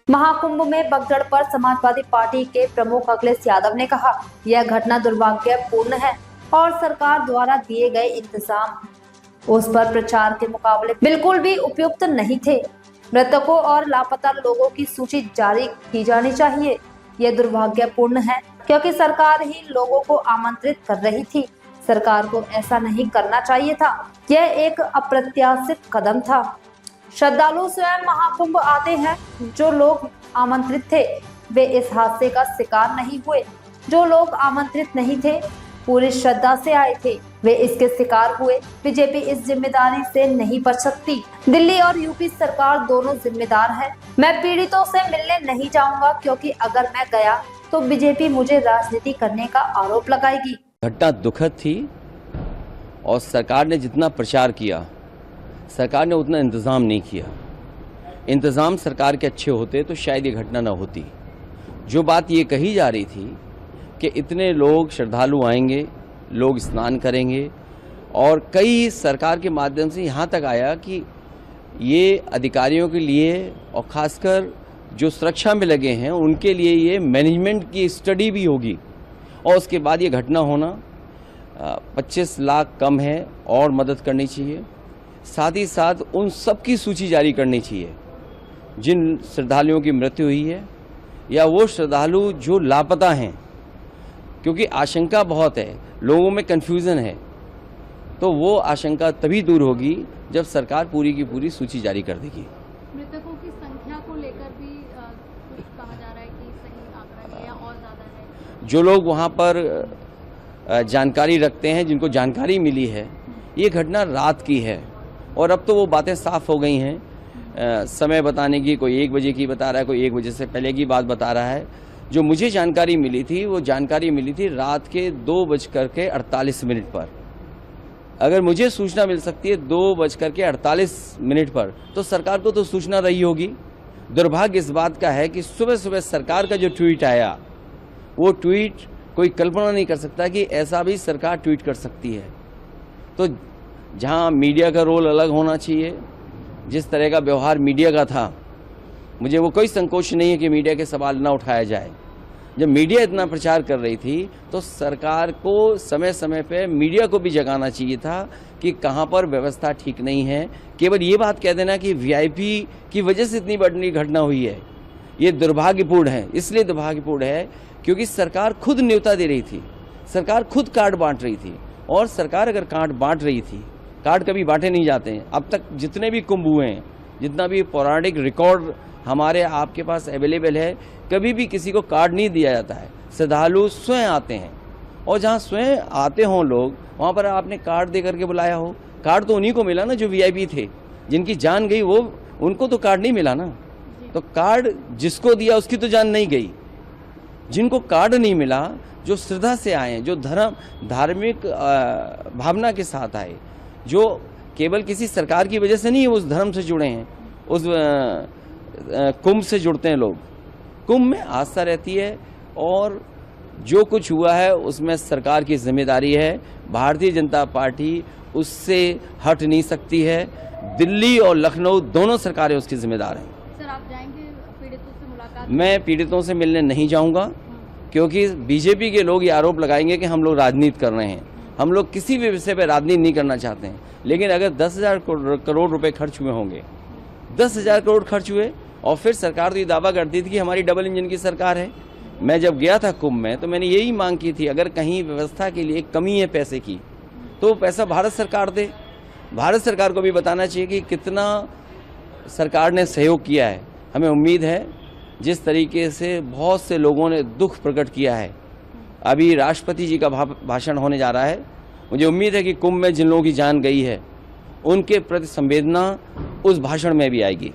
महाकुंभ में भगदड़ पर समाजवादी पार्टी के प्रमुख अखिलेश यादव ने कहा, यह घटना दुर्भाग्यपूर्ण है और सरकार द्वारा दिए गए इंतजाम उस पर प्रचार के मुकाबले बिल्कुल भी उपयुक्त नहीं थे। मृतकों और लापता लोगों की सूची जारी की जानी चाहिए। यह दुर्भाग्यपूर्ण है क्योंकि सरकार ही लोगों को आमंत्रित कर रही थी। सरकार को ऐसा नहीं करना चाहिए था। यह एक अप्रत्याशित कदम था। श्रद्धालु स्वयं महाकुंभ आते हैं। जो लोग आमंत्रित थे वे इस हादसे का शिकार नहीं हुए। जो लोग आमंत्रित नहीं थे, पूरी श्रद्धा से आए थे, वे इसके शिकार हुए। बीजेपी इस जिम्मेदारी से नहीं बच सकती। दिल्ली और यूपी सरकार दोनों जिम्मेदार है। मैं पीड़ितों से मिलने नहीं जाऊंगा क्योंकि अगर मैं गया तो बीजेपी मुझे राजनीति करने का आरोप लगाएगी। घटना दुखद थी और सरकार ने जितना प्रचार किया, सरकार ने उतना इंतज़ाम नहीं किया। इंतज़ाम सरकार के अच्छे होते तो शायद ये घटना न होती। जो बात ये कही जा रही थी कि इतने लोग श्रद्धालु आएंगे, लोग स्नान करेंगे, और कई सरकार के माध्यम से यहाँ तक आया कि ये अधिकारियों के लिए और ख़ासकर जो सुरक्षा में लगे हैं उनके लिए ये मैनेजमेंट की स्टडी भी होगी, और उसके बाद ये घटना होना 25 लाख कम है और मदद करनी चाहिए। साथ ही साथ उन सब की सूची जारी करनी चाहिए जिन श्रद्धालुओं की मृत्यु हुई है या वो श्रद्धालु जो लापता हैं, क्योंकि आशंका बहुत है, लोगों में कन्फ्यूज़न है। तो वो आशंका तभी दूर होगी जब सरकार पूरी की पूरी सूची जारी कर देगी। मृतकों की संख्या को लेकर भी कुछ कहा जा रहा है कि सही आंकड़ा है या और ज़्यादा है। जो लोग वहाँ पर जानकारी रखते हैं, जिनको जानकारी मिली है, ये घटना रात की है और अब तो वो बातें साफ हो गई हैं। समय बताने की, कोई 1 बजे की बता रहा है, कोई 1 बजे से पहले की बात बता रहा है। जो मुझे जानकारी मिली थी वो जानकारी मिली थी रात के 2:48 पर। अगर मुझे सूचना मिल सकती है 2:48 पर तो सरकार को तो सूचना रही होगी। दुर्भाग्य इस बात का है कि सुबह सुबह सरकार का जो ट्वीट आया, वो ट्वीट कोई कल्पना नहीं कर सकता कि ऐसा भी सरकार ट्वीट कर सकती है। तो जहां मीडिया का रोल अलग होना चाहिए, जिस तरह का व्यवहार मीडिया का था, मुझे वो कोई संकोच नहीं है कि मीडिया के सवाल ना उठाया जाए। जब मीडिया इतना प्रचार कर रही थी तो सरकार को समय समय पे मीडिया को भी जगाना चाहिए था कि कहाँ पर व्यवस्था ठीक नहीं है। केवल ये बात कह देना कि वीआईपी की वजह से इतनी बड़ी घटना हुई है, ये दुर्भाग्यपूर्ण है। इसलिए दुर्भाग्यपूर्ण है क्योंकि सरकार खुद न्योता दे रही थी, सरकार खुद कार्ड बांट रही थी। और सरकार अगर कार्ड बांट रही थी, कार्ड कभी बांटे नहीं जाते हैं। अब तक जितने भी कुंभ हुए हैं, जितना भी पौराणिक रिकॉर्ड हमारे आपके पास अवेलेबल है, कभी भी किसी को कार्ड नहीं दिया जाता है। श्रद्धालु स्वयं आते हैं और जहाँ स्वयं आते हों लोग, वहाँ पर आपने कार्ड दे करके बुलाया हो। कार्ड तो उन्हीं को मिला ना जो वीआईपी थे, जिनकी जान गई वो, उनको तो कार्ड नहीं मिला ना। तो कार्ड जिसको दिया उसकी तो जान नहीं गई। जिनको कार्ड नहीं मिला, जो श्रद्धा से आए, जो धार्मिक भावना के साथ आए, जो केवल किसी सरकार की वजह से नहीं उस धर्म से जुड़े हैं, उस कुंभ से जुड़ते हैं लोग। कुंभ में आस्था रहती है और जो कुछ हुआ है उसमें सरकार की जिम्मेदारी है। भारतीय जनता पार्टी उससे हट नहीं सकती है। दिल्ली और लखनऊ दोनों सरकारें उसकी जिम्मेदार हैं। सर, आप जाएंगे पीड़ितों से मुलाकात? मैं पीड़ितों से मिलने नहीं जाऊंगा क्योंकि बीजेपी के लोग ये आरोप लगाएंगे कि हम लोग राजनीति कर रहे हैं। हम लोग किसी भी विषय पर राजनीति नहीं करना चाहते हैं। लेकिन अगर 10,000 करोड़ रुपए खर्च हुए होंगे, 10,000 करोड़ खर्च हुए, और फिर सरकार तो ये दावा करती थी कि हमारी डबल इंजन की सरकार है। मैं जब गया था कुंभ में तो मैंने यही मांग की थी, अगर कहीं व्यवस्था के लिए कमी है पैसे की तो पैसा भारत सरकार दे। भारत सरकार को भी बताना चाहिए कि कितना सरकार ने सहयोग किया है। हमें उम्मीद है, जिस तरीके से बहुत से लोगों ने दुख प्रकट किया है, अभी राष्ट्रपति जी का भाषण होने जा रहा है, मुझे उम्मीद है कि कुंभ में जिन लोगों की जान गई है उनके प्रति संवेदना उस भाषण में भी आएगी।